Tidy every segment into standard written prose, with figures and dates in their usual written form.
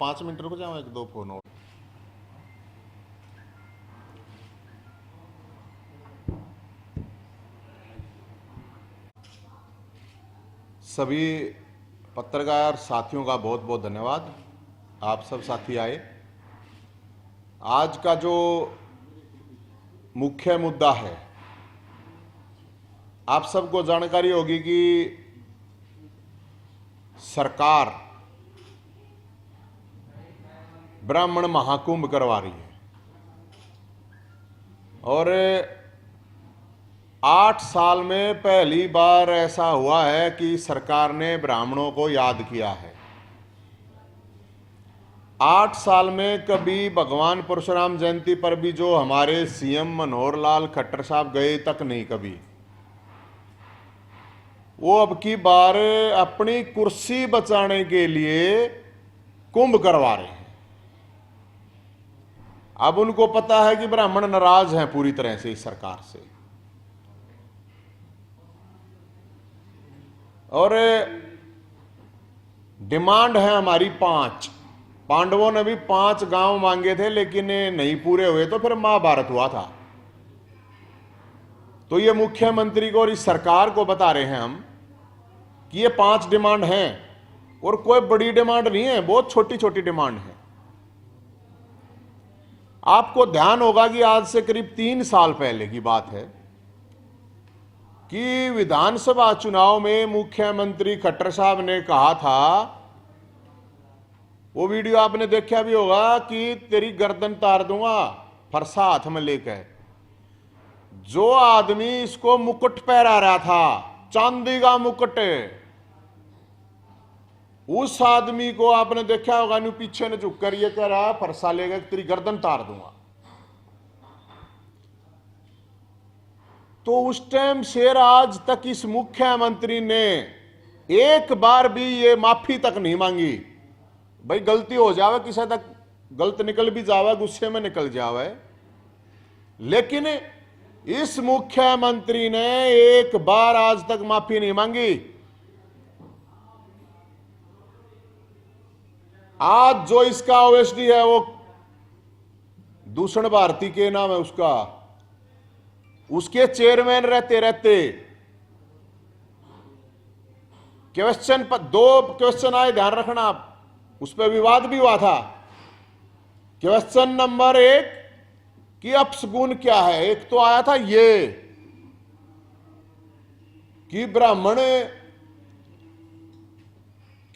पाँच मिनट रुक जाओ, एक दो फोन और। सभी पत्रकार साथियों का बहुत बहुत धन्यवाद। आप सब साथी आए। आज का जो मुख्य मुद्दा है, आप सबको जानकारी होगी कि सरकार ब्राह्मण महाकुंभ करवा रही है और 8 साल में पहली बार ऐसा हुआ है कि सरकार ने ब्राह्मणों को याद किया है। 8 साल में कभी भगवान परशुराम जयंती पर भी जो हमारे सीएम मनोहर लाल खट्टर साहब गए तक नहीं कभी। वो अब की बार अपनी कुर्सी बचाने के लिए कुंभ करवा रहे हैं। अब उनको पता है कि ब्राह्मण नाराज हैं पूरी तरह से इस सरकार से, और डिमांड है हमारी 5। पांडवों ने भी 5 गांव मांगे थे लेकिन नहीं पूरे हुए, तो फिर महाभारत हुआ था। तो ये मुख्यमंत्री को और इस सरकार को बता रहे हैं हम कि ये 5 डिमांड हैं और कोई बड़ी डिमांड नहीं है, बहुत छोटी छोटी डिमांड है। आपको ध्यान होगा कि आज से करीब 3 साल पहले की बात है कि विधानसभा चुनाव में मुख्यमंत्री खट्टर साहब ने कहा था, वो वीडियो आपने देखा भी होगा, कि तेरी गर्दन तार दूंगा फरसा हाथ में लेकर। जो आदमी इसको मुकुट पहरा रहा था, चांदी का मुकुट, उस आदमी को आपने देखा होगा नु पीछे ने झुककर ये कह रहा फरसा लेगा, तेरी गर्दन तार दूंगा। तो उस टाइम से आज तक इस मुख्यमंत्री ने एक बार भी ये माफी तक नहीं मांगी। भाई गलती हो जावे, किसी तक गलत निकल भी जावे, गुस्से में निकल जावे, लेकिन इस मुख्यमंत्री ने एक बार आज तक माफी नहीं मांगी। आज जो इसका ओएसडी है वो दूषण भारती के नाम है उसका, उसके चेयरमैन रहते रहते क्वेश्चन पर 2 क्वेश्चन आए, ध्यान रखना आप, उस पर विवाद भी हुआ था। क्वेश्चन नंबर 1 कि अपशगुन क्या है। एक तो आया था ये कि ब्राह्मण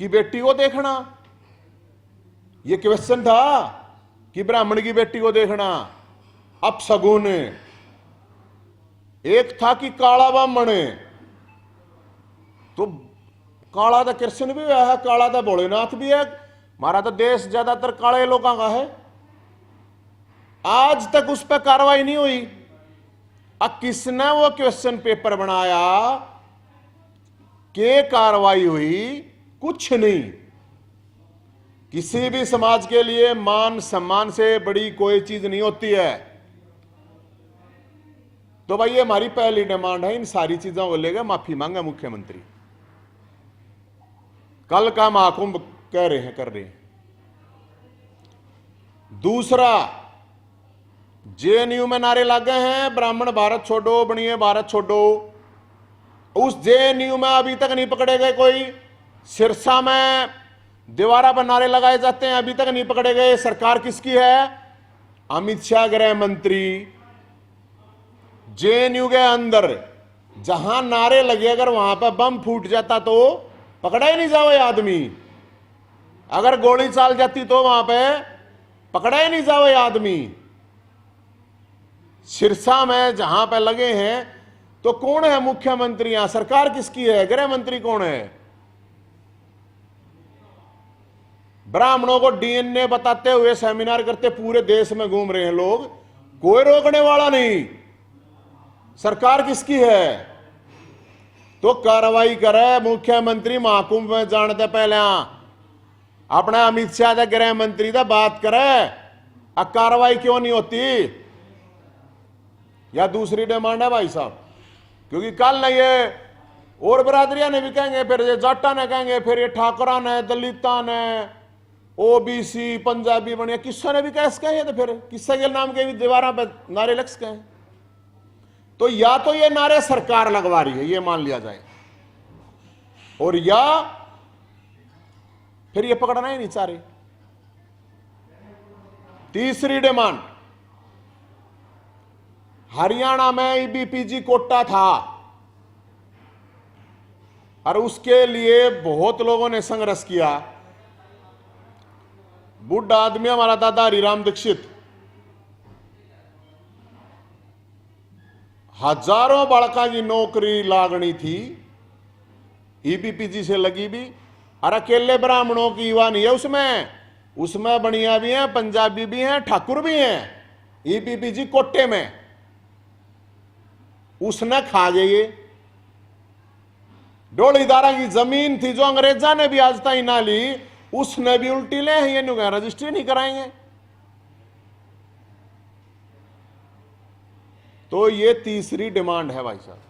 की बेटी को देखना, ये क्वेश्चन था कि ब्राह्मण की बेटी को देखना अपशगुन। एक था कि काला ब्राह्मण, तो काला तो कृष्ण भी है, काला तो भोलेनाथ भी है, हमारा तो देश ज्यादातर काले लोगों का है। आज तक उस पर कार्रवाई नहीं हुई। अब किसने वो क्वेश्चन पेपर बनाया कि कार्रवाई हुई? कुछ नहीं। किसी भी समाज के लिए मान सम्मान से बड़ी कोई चीज नहीं होती है। तो भाई ये हमारी पहली डिमांड है, इन सारी चीजों को लेकर माफी मांगा मुख्यमंत्री। कल का महाकुंभ कह रहे हैं, कर रहे हैं। दूसरा, जेएनयू में नारे लगे हैं ब्राह्मण भारत छोड़ो, बनिए भारत छोड़ो। उस जेएनयू में अभी तक नहीं पकड़े गए कोई। सिरसा में दीवारा पर नारे लगाए जाते हैं, अभी तक नहीं पकड़े गए। सरकार किसकी है? अमित शाह गृह मंत्री। जेएनयू के अंदर जहां नारे लगे, अगर वहां पर बम फूट जाता तो पकड़ा ही नहीं जावे आदमी। अगर गोली चल जाती तो वहां पे पकड़ा ही नहीं जावे आदमी। सिरसा में जहां पे लगे हैं तो कौन है मुख्यमंत्री? यहां सरकार किसकी है? गृह मंत्री कौन है? ब्राह्मणों को डीएनए बताते हुए सेमिनार करते पूरे देश में घूम रहे हैं लोग, कोई रोकने वाला नहीं। सरकार किसकी है? तो कार्रवाई करे मुख्यमंत्री। महाकुंभ में जानते पहले अपना अमित शाह गृह मंत्री से बात करे, अब कार्रवाई क्यों नहीं होती? या दूसरी डिमांड है भाई साहब, क्योंकि कल न ये और बरादरियां ने भी कहेंगे, फिर ये जाटा ने कहेंगे, फिर ये ठाकरा ने, दलिता ने, ओबीसी, पंजाबी बनिया, किस्सा ने भी कैसे कहे, तो फिर किस्सा के नाम के भी दीवारों पे नारे लक्ष्य कहे। तो या तो ये नारे सरकार लगवा रही है, ये मान लिया जाए, और या फिर ये पकड़ना ही नहीं चाह रही। तीसरी डिमांड, हरियाणा में ईबीपीजी कोटा था और उसके लिए बहुत लोगों ने संघर्ष किया। बुढ़ा आदमी हमारा दादा हरिराम दीक्षित हजारों बालका की नौकरी लागनी थी, ईबीपीजी से लगी भी, और अकेले ब्राह्मणों की युवा नहीं है उसमें बनिया भी हैं, पंजाबी भी हैं, ठाकुर भी हैं। ईबीपीजी कोटे में उसने खा गए। डोलीदारा की जमीन थी जो अंग्रेजा ने भी आज तक ना ली, उसने भी उल्टी ले, ये रजिस्ट्री नहीं कराएंगे। तो ये तीसरी डिमांड है भाई साहब।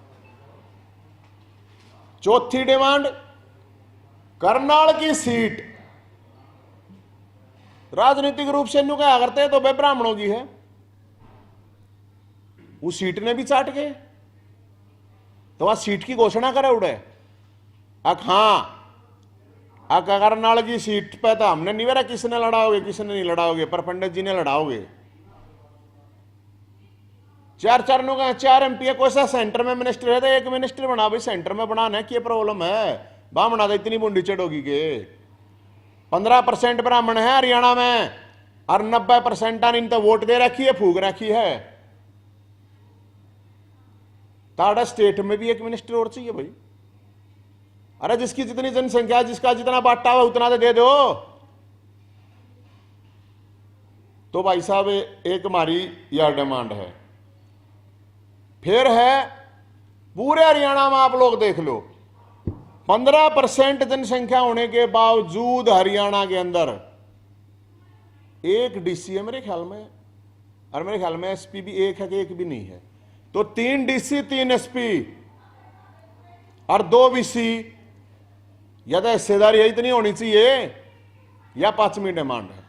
चौथी डिमांड, करनाल की सीट राजनीतिक रूप से न्यू क्या करते हैं तो भाई ब्राह्मणों की है, उस सीट ने भी चाट गए। तो वह सीट की घोषणा करे उड़े, करनाल की सीट पे तो हमने नहीं, मेरा किसने लड़ाओगे, किसने नहीं लड़ाओगे, पर पंडित जी ने लड़ाओगे। 4 चरणों का 4 एमपी है, कोई सा सेंटर में मिनिस्टर है तो एक मिनिस्टर बना, भाई सेंटर में बनाना है, क्या प्रॉब्लम है, बामना तो इतनी बुंडी चढ़ोगी के। 15% ब्राह्मण है हरियाणा में और 90% इन तो वोट दे रखी है, फूक रखी है। ताड़ा स्टेट में भी एक मिनिस्टर और चाहिए भाई। अरे जिसकी जितनी जनसंख्या, जिसका जितना बांटा हुआ उतना तो दे दो। तो भाई साहब एक हमारी यह डिमांड है। फिर है पूरे हरियाणा में आप लोग देख लो, 15% जनसंख्या होने के बावजूद हरियाणा के अंदर एक डीसी है मेरे ख्याल में, और मेरे ख्याल में एसपी भी एक है कि एक भी नहीं है। तो 3 डीसी 3 एसपी और 2 बीसी, या तो हिस्सेदारी इतनी होनी चाहिए, या 5वीं डिमांड है।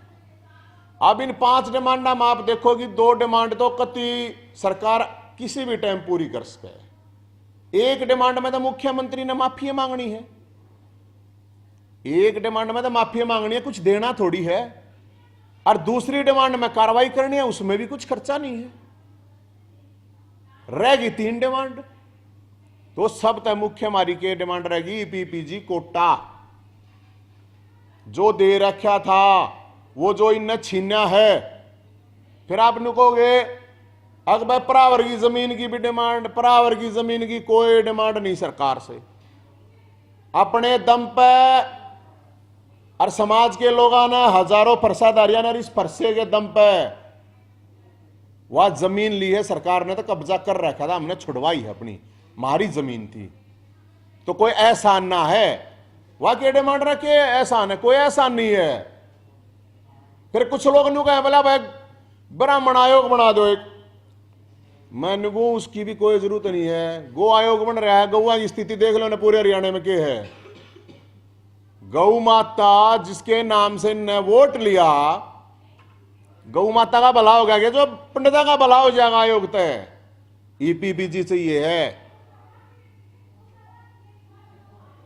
अब इन 5 डिमांड में आप देखो कि 2 डिमांड तो कति सरकार किसी भी टाइम पूरी कर सके। एक डिमांड में तो मुख्यमंत्री ने माफी मांगनी है, एक डिमांड में तो माफी मांगनी है, कुछ देना थोड़ी है, और दूसरी डिमांड में कार्रवाई करनी है, उसमें भी कुछ खर्चा नहीं है। रहेगी 3 डिमांड, तो सब तय मुख्य हमारी के डिमांड रहेगी ईबीपीजी कोटा जो दे रखा था, वो जो इनने छीना है। फिर आप कहोगे अगर भाई परावर की जमीन की भी डिमांड, परावर की जमीन की कोई डिमांड नहीं सरकार से, अपने दम पे और समाज के लोगों ने हजारों फरसादारियां ने इस फरसे के दम पे वह जमीन ली है, सरकार ने तो कब्जा कर रखा था, हमने छुड़वाई है, अपनी हमारी जमीन थी। तो कोई एहसान ना है, वह के डिमांड रखे एहसान है, कोई एहसान नहीं है। फिर कुछ लोग न्यू कहे बोला भाई ब्राह्मण आयोग बना दो एक, मैं नुगो उसकी भी कोई जरूरत नहीं है। गौ आयोग बन रहा है, गौआ की स्थिति देख लो ना पूरे हरियाणा में क्या है। गौ माता जिसके नाम से ने वोट लिया, गौ माता का भला हो गया, जो पंडिता का भला हो जाएगा आयोग तय। ईपीपीजी से ये है।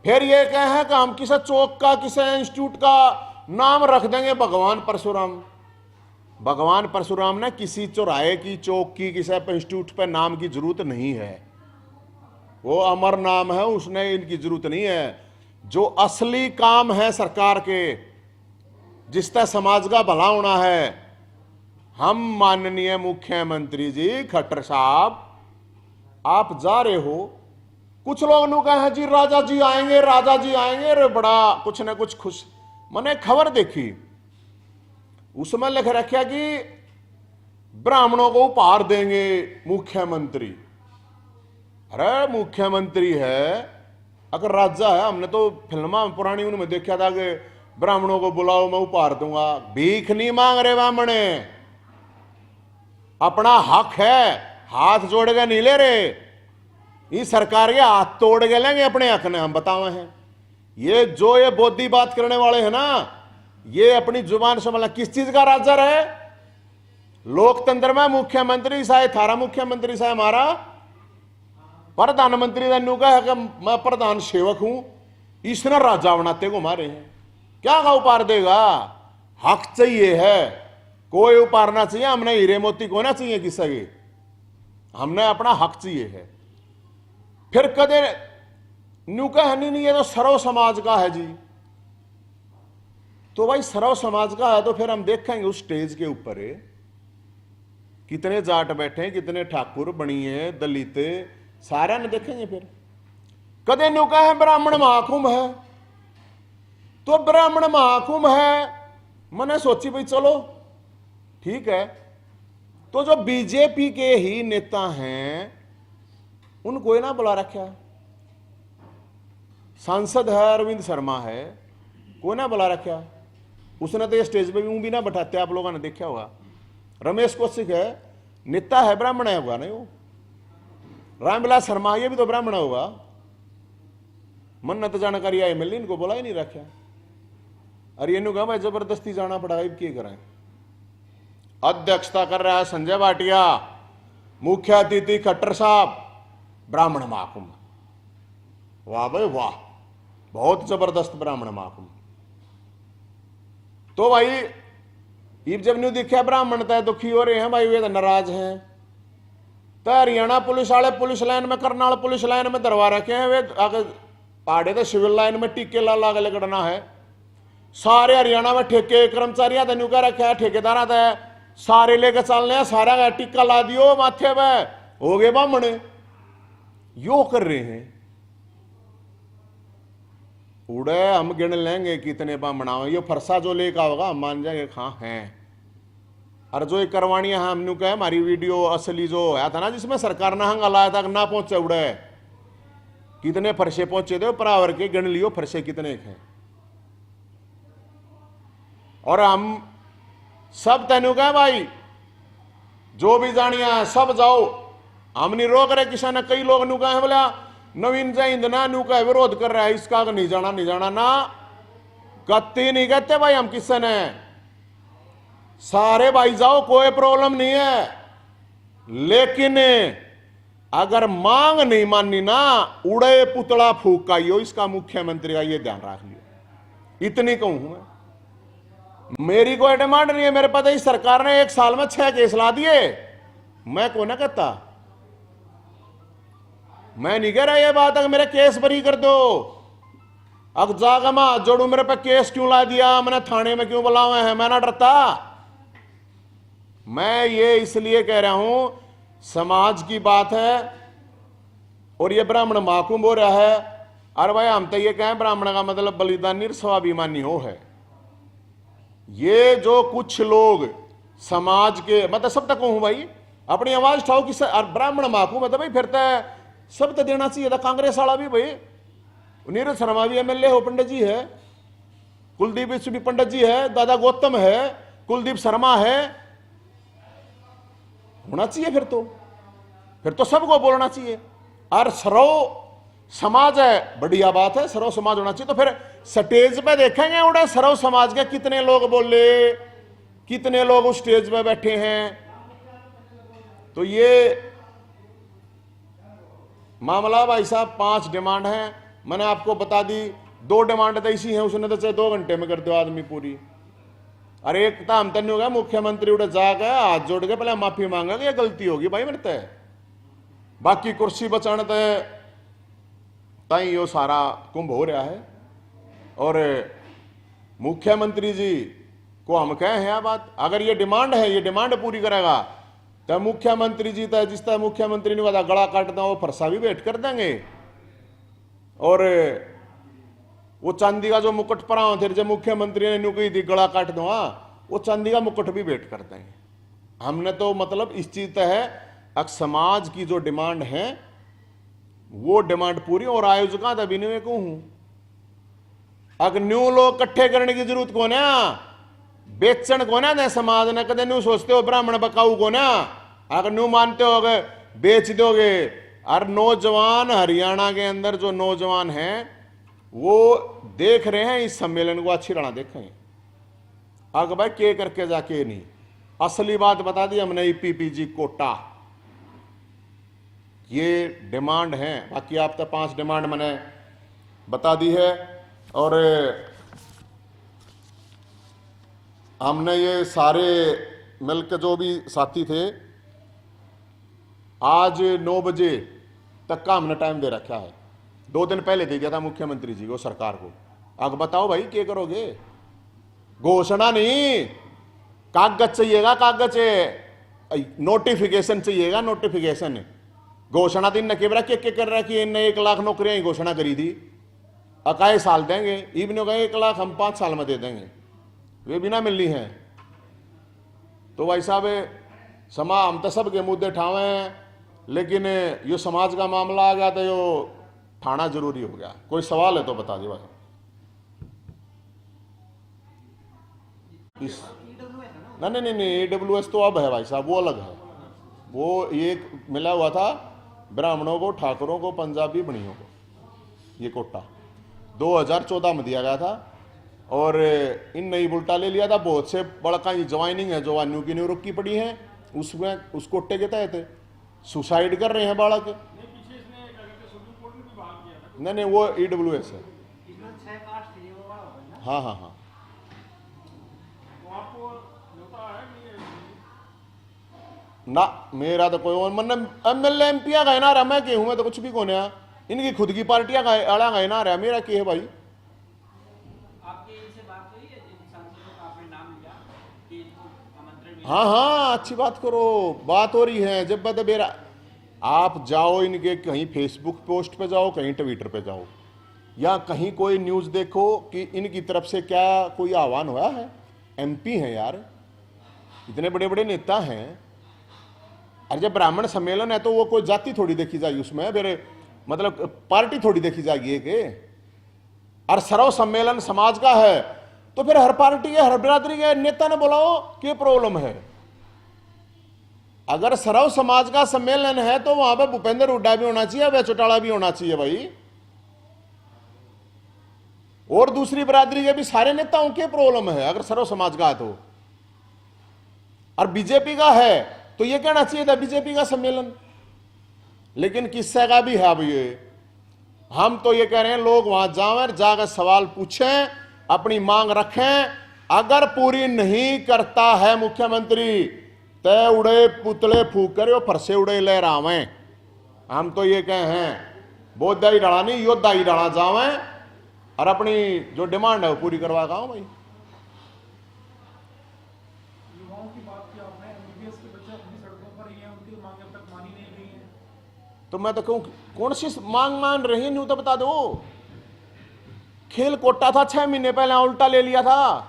फिर ये कह है कि हम किसी चौक का, किसी इंस्टीट्यूट का नाम रख देंगे भगवान परशुराम। भगवान परशुराम ने किसी चौराहे की, चौक की, किसी इंस्टीट्यूट पर नाम की जरूरत नहीं है, वो अमर नाम है, उसने इनकी जरूरत नहीं है। जो असली काम है सरकार के, जिसका समाज का भला होना है, हम माननीय मुख्यमंत्री जी खट्टर साहब आप जा रहे हो। कुछ लोग नु कहे जी राजा जी आएंगे, राजा जी आएंगे, रे बड़ा कुछ ना कुछ खुश। मैंने खबर देखी, उसमें लिख रखा कि ब्राह्मणों को उपहार देंगे मुख्यमंत्री। अरे मुख्यमंत्री है अगर राजा है, हमने तो फिल्मा पुरानी उनमें देखा था कि ब्राह्मणों को बुलाओ मैं उपहार दूंगा। भीख नहीं मांग रहे ब्राह्मण, अपना हक है, हाथ जोड़ के नहीं ले रहे, इस सरकार के हाथ तोड़ के लेंगे अपने हक ने, हम बतावे हैं। ये जो ये बोधी बात करने वाले हैं ना, ये अपनी जुबान से मतलब किस चीज का राजा है? लोकतंत्र में मुख्यमंत्री साहे थारा मुख्यमंत्री साहे हमारा प्रधानमंत्री का है कि मैं प्रधान सेवक हूं, इसने राजा बनाते को मारे हैं। क्या का उपहार देगा? हक चाहिए है, कोई उपहार ना चाहिए। हमने हीरे मोती को ना चाहिए किसी के, हमने अपना हक चाहिए है। फिर कदे न्यू का है नहीं, ये तो सर्व समाज का है जी। तो भाई सर्व समाज का है तो फिर हम देखेंगे उस स्टेज के ऊपर कितने जाट बैठे हैं, कितने ठाकुर बनिए, दलित, सारा ने देखेंगे। फिर कदे न्यू का है ब्राह्मण महाकुंभ है, तो ब्राह्मण महाकुंभ है, मैंने सोची भाई चलो ठीक है। तो जो बीजेपी के ही नेता हैं उनको ना बुला रखा, सांसद है अरविंद शर्मा है, कोई ना बुला रखा, उसने तो ये स्टेज पे भी ना बैठाते, आप लोगों ने देखा होगा। रमेश कौशिक है, नेता है, ब्राह्मण है होगा नहीं वो। रामविलास शर्मा ये भी तो ब्राह्मण होगा, मन्नत जानकारी आई मिली, इनको बुला ही नहीं रखा। अरे इन्हों कहा भाई जबरदस्ती जाना पड़ा, अब क्या करें। अध्यक्षता कर रहा है संजय भाटिया, मुख्य अतिथि खट्टर साहब, ब्राह्मण महाकुंभ। वाह भाई वाह, बहुत जबरदस्त ब्राह्मण महाकुंभ। तो भाई इब जब न्यू दिखा ब्राह्मण तय दुखी हो रहे हैं भाई, वे तो नाराज हैं। तो हरियाणा पुलिस वाले पुलिस लाइन में, करनाल पुलिस लाइन में दरवा रखे हैं, वे आगे पहाड़े तो सिविल लाइन में टीके ला ला के लगना है। सारे हरियाणा में ठेके कर्मचारियां न्यू कह रखे है, ठेकेदार सारे लेके चलने हैं, सारा का टिक्का ला दियो माथे पे, हो गए ब्राह्मण। यो कर रहे हैं उड़े, हम गिन लेंगे कितने ब्राह्मण। ये फरसा जो लेकर होगा हम मान जाएंगे हाँ हैं। और जो ये करवानियां हैं हमने कहा हमारी वीडियो असली जो आया था ना, जिसमें सरकार ने हंगा लाया था ना पहुंचे, उड़े कितने फरसे पहुंचे थे बराबर के, गिन लियो फरसे कितने हैं। और हम सब तेनू कहा भाई जो भी जानिया सब जाओ, हम नहीं रोक रहे किसी ने। कई लोग नु कहे बोला नवीन जैन ना नु का विरोध कर रहा है, इसका नहीं जाना नहीं जाना ना, कत्ती नहीं कहते भाई हम किसी ने। सारे भाई जाओ, कोई प्रॉब्लम नहीं है, लेकिन अगर मांग नहीं माननी ना, उड़े पुतला फूक का यो, इसका मुख्यमंत्री का ये ध्यान रख लियो। इतनी कहूं मैं, मेरी कोई डिमांड नहीं है। मेरे पता ही सरकार ने 1 साल में 6 केस ला दिए, मैं को ना कहता, मैं नहीं कह रहा ये बात अगर मेरे केस बरी कर दो। अब जागा मैं जोड़ू, मेरे पे केस क्यों ला दिया, मैंने थाने में क्यों बुलावे हैं, मैं ना डरता। मैं ये इसलिए कह रहा हूं समाज की बात है, और ये ब्राह्मण महाकुंभ हो रहा है। अरे भाई हम तो ये कहें ब्राह्मण का मतलब बलिदानी और स्वाभिमानी हो है। ये जो कुछ लोग समाज के मतलब सब तक हूं भाई, अपनी आवाज उठाओ कि ब्राह्मण महाकुंभ मतलब भाई फिर तो सब तो देना चाहिए था। कांग्रेस वाला भी भाई, नीरज शर्मा भी एमएलए हो, पंडित जी है, कुलदीप भी पंडित जी है, दादा गौतम है, कुलदीप शर्मा है, होना चाहिए। फिर तो सबको बोलना चाहिए। और सर्व समाज है, बढ़िया बात है, सर्व समाज होना चाहिए। तो फिर स्टेज पे देखेंगे उड़े सर्व समाज के कितने लोग बोले, कितने लोग उस स्टेज पे बैठे हैं। तो ये मामला भाई साहब 5 डिमांड है, मैंने आपको बता दी। 2 डिमांड तो ऐसी हैं, उसने तो चाहे 2 घंटे में कर दो आदमी पूरी। अरे एक तो हम तन हो गया मुख्यमंत्री उड़े जाकर हाथ जोड़ के पहले माफी मांगा कि ये गलती होगी भाई मेरे तय, बाकी कुर्सी बचाने ताई यो सारा कुंभ हो रहा है। और मुख्यमंत्री जी को हम कहे हैं बात, अगर ये डिमांड है, ये डिमांड पूरी करेगा तो मुख्यमंत्री जी तो जिस तरह मुख्यमंत्री ने कहा गला काट दो, वो फरसा भी भेंट कर देंगे। और वो चांदी का जो मुकुट परा थे जब मुख्यमंत्री ने न्यू कही थी गला काट दो, वो चांदी का मुकुट भी भेंट कर देंगे। हमने तो मतलब इस चीज है अब समाज की जो डिमांड है वो डिमांड पूरी, और आयोजका तभी मैं कहूं अगर न्यू लोग इकट्ठे करने की जरूरत को ना, बेचन को ना समाज ने कदे न्यू सोचते हो ब्राह्मण बकाऊ को ना, अगर न्यू मानते हो बेच दोगे। और नौजवान हरियाणा के अंदर जो नौजवान हैं वो देख रहे हैं इस सम्मेलन को, अच्छी तरह देखें। अग भाई के करके जाके नहीं, असली बात बता दी हमने। ईपीपीजी कोटा ये डिमांड है, बाकी आप तो 5 डिमांड मैंने बता दी है। और हमने ये सारे मिलकर जो भी साथी थे, आज 9 बजे तक का हमने टाइम दे रखा है। 2 दिन पहले दे दिया था मुख्यमंत्री जी को, सरकार को। अब बताओ भाई क्या करोगे? घोषणा नहीं, कागज चाहिएगा, कागज, नोटिफिकेशन चाहिएगा, नोटिफिकेशन। घोषणा दिन न केवरा के कर रहा है कि इनने 1 लाख नौकरियां ही घोषणा करी थी, अकाए साल देंगे, इवन कहें 1 लाख हम 5 साल में दे देंगे, वे भी ना मिलनी है। तो भाई साहब हम तो सबके मुद्दे ठावे हैं, लेकिन यो समाज का मामला आ गया तो यो ठाना जरूरी हो गया। कोई सवाल है तो बता दे भाई। इस नहीं नहीं नहीं, AWS तो अब है भाई साहब, वो अलग है। वो एक मिला हुआ था ब्राह्मणों को, ठाकुरों को, पंजाबी बनियों को, ये कोटा 2014 में दिया गया था। और इन नई उल्टा ले लिया था। बहुत से बड़का ज्वाइनिंग है, जवानियों की न्यू रुकी पड़ी है, उसमें उस कोटे के तहत सुसाइड कर रहे हैं बालक। नहीं नहीं, वो EWS है। हाँ हाँ हाँ, ना मेरा तो कोई मन MLA MP गए ना रहा, मैं हूं, मैं तो कुछ भी कौन है। इनकी खुद की पार्टियां अड़ा गए ना रहा, मेरा क्या है भाई। हाँ हाँ, अच्छी बात करो, बात हो रही है। जब बता बेरा आप जाओ इनके कहीं फेसबुक पोस्ट पे जाओ, कहीं ट्विटर पे जाओ, या कहीं कोई न्यूज देखो कि इनकी तरफ से क्या कोई आह्वान हुआ है। MP हैं यार, इतने बड़े बड़े नेता हैं। अरे जब ब्राह्मण सम्मेलन है तो वो कोई जाति थोड़ी देखी जाएगी उसमें, फिर मतलब पार्टी थोड़ी देखी जाएगी एक। और सर्व सम्मेलन समाज का है तो फिर हर पार्टी के, हर बिरादरी के नेता ने बुलाओ, क्या प्रॉब्लम है? अगर सर्व समाज का सम्मेलन है तो वहां पे भूपेंद्र हुड्डा भी होना चाहिए, वे चौटाला भी होना चाहिए भाई, और दूसरी बिरादरी के भी सारे नेताओं की प्रॉब्लम है अगर सर्व समाज का है तो। और बीजेपी का है तो ये कहना चाहिए था बीजेपी का सम्मेलन, लेकिन किस्से का भी है। अब ये हम तो ये कह रहे हैं लोग वहां जावें, जाकर सवाल पूछें, अपनी मांग रखें। अगर पूरी नहीं करता है मुख्यमंत्री तय उड़े पुतले फूक कर फरसे उड़े लहरावें। हम तो ये कहे हैं बोधा ही डाला नहीं, योद्धा ही डाला जावें और अपनी जो डिमांड है वो पूरी करवा का भाई। युवाओं की बात की आपने, MBBS के बच्चे अपनी सड़कों पर ही हैं, उनकी मांगें अब तक मानी नहीं गई हैं। तो मैं तो कहूं कौन सी मांग मान रही है, न्यू तो बता दो। खेल कोटा था 6 महीने पहले, उल्टा ले लिया था।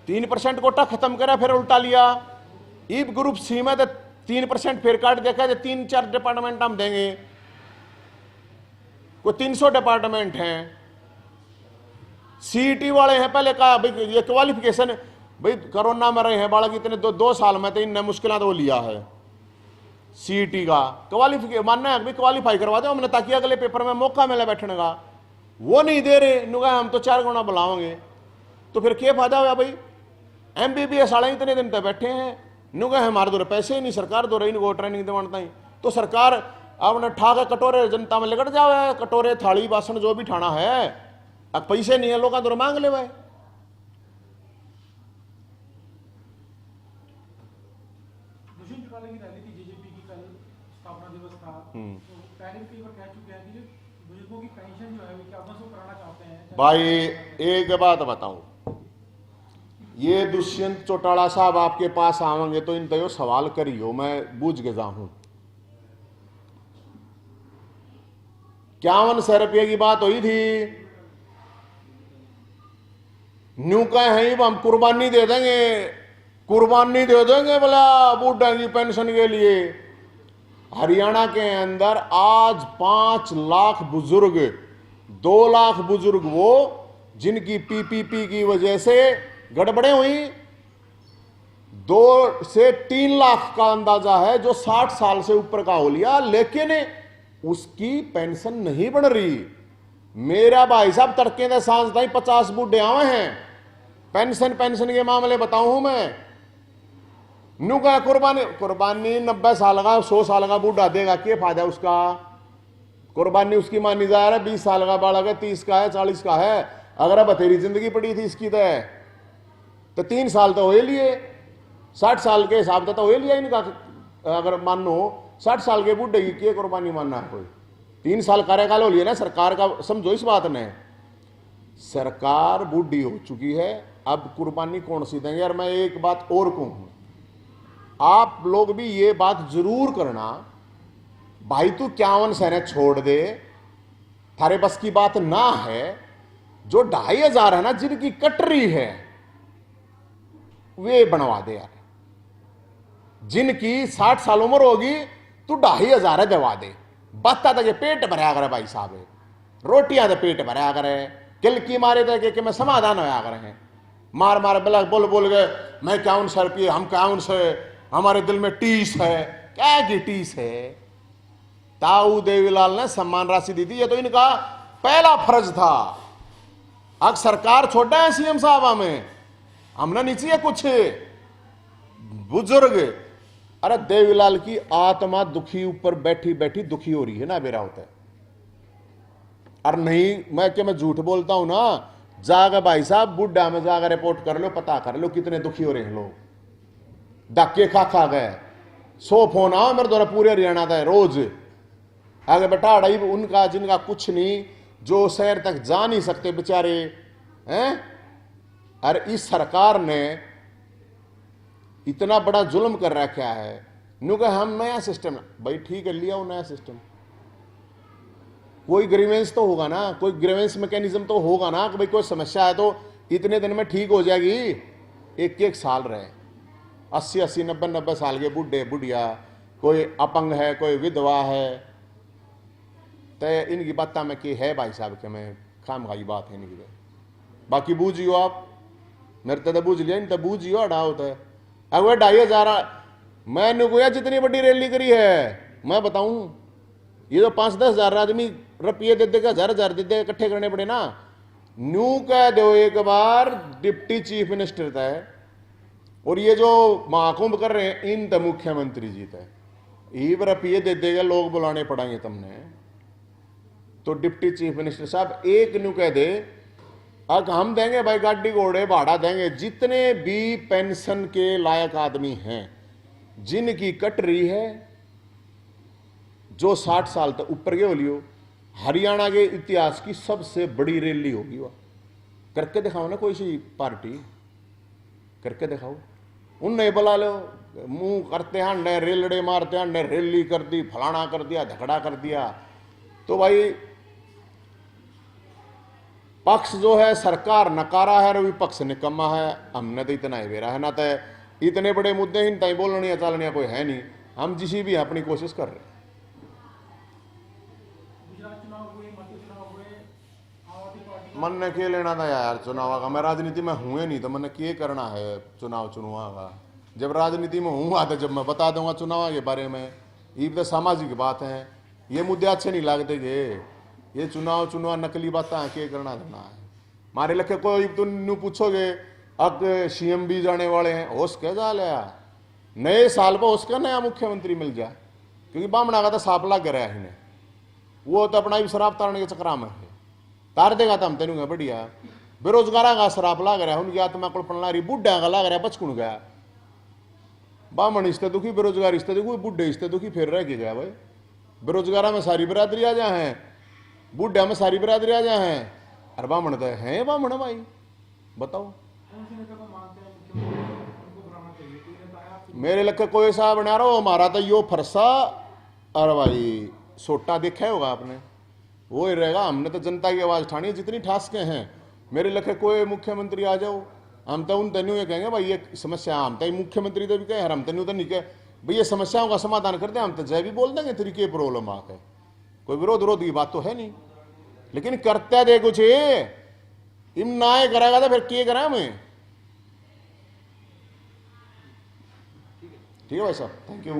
3% कोटा खत्म करा, फिर उल्टा लिया। ईब ग्रुप C में तो 3% फिर काट देखा, 3-4 डिपार्टमेंट हम देंगे, कोई 300 डिपार्टमेंट हैं। CET वाले हैं, पहले कहा भाई ये क्वालिफिकेशन, भाई कोरोना में रहे हैं बालक इतने, 2 साल में तो इनने मुश्किल तो लिया है। CET का क्वालिफिकेशन मानना है, क्वालिफाई करवा दो हमने, ताकि अगले पेपर में मौका मिले बैठने का। वो नहीं दे रहे, नुका हम तो 4 गुना बुलाओगे, तो फिर क्या फायदा हुआ भाई। MBBS वाले इतने दिन तक बैठे हैं, नुका हमारे दो पैसे ही नहीं, सरकार दो रही इनको ट्रेनिंग दिवाता ही, तो सरकार अपने ठाके कटोरे जनता में लगट जाओ, कटोरे थाली बासन जो भी ठाना है, अब पैसे नहीं है लोग दो मांग ले भाई। दुष्यंत चौटाला की रैली थी JJP की, कल स्थापना दिवस था, तो पहले भी कई बार कह चुके हैं कि बुजुर्गों की पेंशन जो है वो क्या वो कराना चाहते हैं। भाई एक बात बताऊं, ये दुष्यंत चौटाला साहब आपके पास आवेंगे तो इन तो सवाल करियो, मैं बूझ के जाऊं। 5100 रुपये की बात हुई थी, न्यू कहे हैं हम कुर्बानी दे देंगे, कुर्बानी दे देंगे बोला बूढ़ा की पेंशन के लिए। हरियाणा के अंदर आज 5 लाख बुजुर्ग, 2 लाख बुजुर्ग वो जिनकी PPP की वजह से गड़बड़े हुई, 2 से 3 लाख का अंदाजा है जो 60 साल से ऊपर का हो लिया, लेकिन उसकी पेंशन नहीं बन रही। मेरा भाई साहब तड़के दे सांझ ताई 50 बूढ़े आवे हैं। पेंशन के मामले बताऊं हूं मैं, नु का कुर्बानी 90 साल का 100 साल का बूढ़ा देगा, क्या फायदा उसका? कुर्बानी उसकी मानी जा रहा है 20 साल का बालक है, 30 का है, 40 का है। अगर बतेरी जिंदगी पड़ी थी इसकी तो 3 साल तो हो लिए, 60 साल के हिसाब से तो हो लिया इनका। अगर मानो 60 साल के बूढ़े की क्या कुर्बानी मानना है कोई? 3 साल कार्यकाल हो लिया ना सरकार का, समझो इस बात ने। सरकार बूढ़ी हो चुकी है, अब कुर्बानी कौन सी देंगे? और मैं एक बात और कहूं, आप लोग भी ये बात जरूर करना, भाई तू 51 सहने छोड़ दे, थारे बस की बात ना है। जो 2500 है ना जिनकी कटरी है वे बनवा दे यार। जिनकी 60 साल उम्र होगी तू 2500 दवा दे। बत्ता तक पेट भरा करे भाई साहब, रोटियां तो पेट भरा करे, किलकी मारे थे कि मैं समाधान होया करे। मार मार बोल बोल गए मैं 51 रुपये, हम 51 से, हमारे दिल में टीस है। क्या की टीस है? ताऊ देवीलाल ने सम्मान राशि दी थी, ये तो इनका पहला फर्ज था। अब सरकार छोड़ा है सीएम साहब में, हमने नहीं चाहिए कुछ बुजुर्ग। अरे देवीलाल की आत्मा दुखी ऊपर बैठी बैठी दुखी हो रही है ना, मेरा होता है। और नहीं मैं झूठ बोलता हूं ना, जाकर भाई साहब बुढ़ा में जाकर रिपोर्ट कर लो, पता कर लो कितने दुखी हो रहे हैं लोग। धक्के खा गए। 100 फोन आओ मेरे द्वारा पूरे हरियाणा का रोज। आगे बेटा अड़ाई उनका जिनका कुछ नहीं, जो शहर तक जा नहीं सकते बेचारे हैं। और इस सरकार ने इतना बड़ा जुल्म कर रखा है। नु कहा हम नया सिस्टम, भाई ठीक है लिया हो नया सिस्टम, कोई ग्रीवेंस तो होगा ना, कोई ग्रीवेंस मैकेनिज्म तो होगा ना कि भाई कोई समस्या है तो इतने दिन में ठीक हो जाएगी। 1-1 साल रहे, 80-80, 90-90 साल के बूढ़े बुढ़िया, कोई अपंग है, कोई विधवा है, तो इनकी बात में कि है भाई साहब के मैं खाम खाई बात है इनकी। बाकी बूझियो आप, मेरे तो बूझ लिया, इन तो बूझियो अड़ा होता है। अगर 2500 मैंने कोया जितनी बड़ी रैली करी है मैं बताऊं, ये तो 5-10 हजार आदमी रुपये दे देगा, 1000 दे देगा, इकट्ठे करने पड़े ना। न्यू कह दो एक बार डिप्टी चीफ मिनिस्टर तय, और ये जो महाकुंभ कर रहे हैं इन तो मुख्यमंत्री जी तय, ये रुपये दे देगा, लोग बुलाने पड़ेंगे तुमने। तो डिप्टी चीफ मिनिस्टर साहब एक न्यू कह दे, अब हम देंगे भाई गाड़ी घोड़े भाड़ा देंगे, जितने भी पेंशन के लायक आदमी हैं जिनकी कट रही है, जो 60 साल तक ऊपर के हो लियो, हरियाणा के इतिहास की सबसे बड़ी रैली होगी वह। करके दिखाओ ना, कोई सी पार्टी करके दिखाओ। उन्हें बुला लो, मुंह करते हैं रेलड़े मारते हैं, रैली कर दी, फलाना कर दिया, झगड़ा कर दिया। तो भाई पक्ष जो है सरकार नकारा है और विपक्ष निकम्मा है। हमने तो इतना ही बेरा है ना, तो इतने बड़े मुद्दे इन तय बोलने चालने कोई है नहीं। हम जिसी भी अपनी कोशिश कर रहे हैं। मन ने क्या लेना था यार चुनाव का? मैं राजनीति में हुए नहीं तो मैंने क्या करना है चुनाव का? जब राजनीति में हूँ तो जब मैं बता दूंगा चुनाव के बारे में। ये तो सामाजिक बात है, ये मुद्दे अच्छे नहीं लगते गे। ये चुनाव नकली बात क्या करना देना है? मारे लखे कोई तुम पूछोगे अब सीएम भी जाने वाले हैं, होश क्या जा लिया नए साल पर उसका नया मुख्यमंत्री मिल जाए, क्योंकि बामणा का तो साफ लग रहा है इन्हें, वो तो अपना भी शराब तारने के चक्रा में है। तार देगा तो हम तेन बढ़िया। बेरोजगारा का शराब लग रहा है, उनकी आत्मा को पलना रही, बुढ़ा का लग रहा है बचकुन गया। बामण इससे दुखी, बेरोजगार इससे दुखी, बुढ़े इससे दुखी, फिर रह गया भाई। बेरोजगारा में सारी बिरादरी आ जाए हैं, बुढ़ा में सारी बिरादरी आ जाए हैं, और बामण तो है बामण भाई। बताओ मेरे लक्के कोई सा बना रहा हो, हमारा तो यो फरसा और भाई सोटा देखा होगा आपने, वो ही रहेगा। हमने तो जनता की आवाज उठानी है जितनी ठास के हैं। मेरे लक्के कोई मुख्यमंत्री आ जाओ, हम तो उन तन्यू ये कहेंगे भाई ये समस्या, हम तो मुख्यमंत्री तो भी कहे, हम तन्यू तो नहीं कहे भाई ये समस्याओं का समाधान करते हैं। हम तो जय भी बोल देंगे तरीके प्रॉब्लम आके, कोई विरोध की बात तो है नहीं, लेकिन करते दे कुछ इम ना करेगा तो फिर क्या करा हमें? ठीक है भाई साहब, थैंक यू।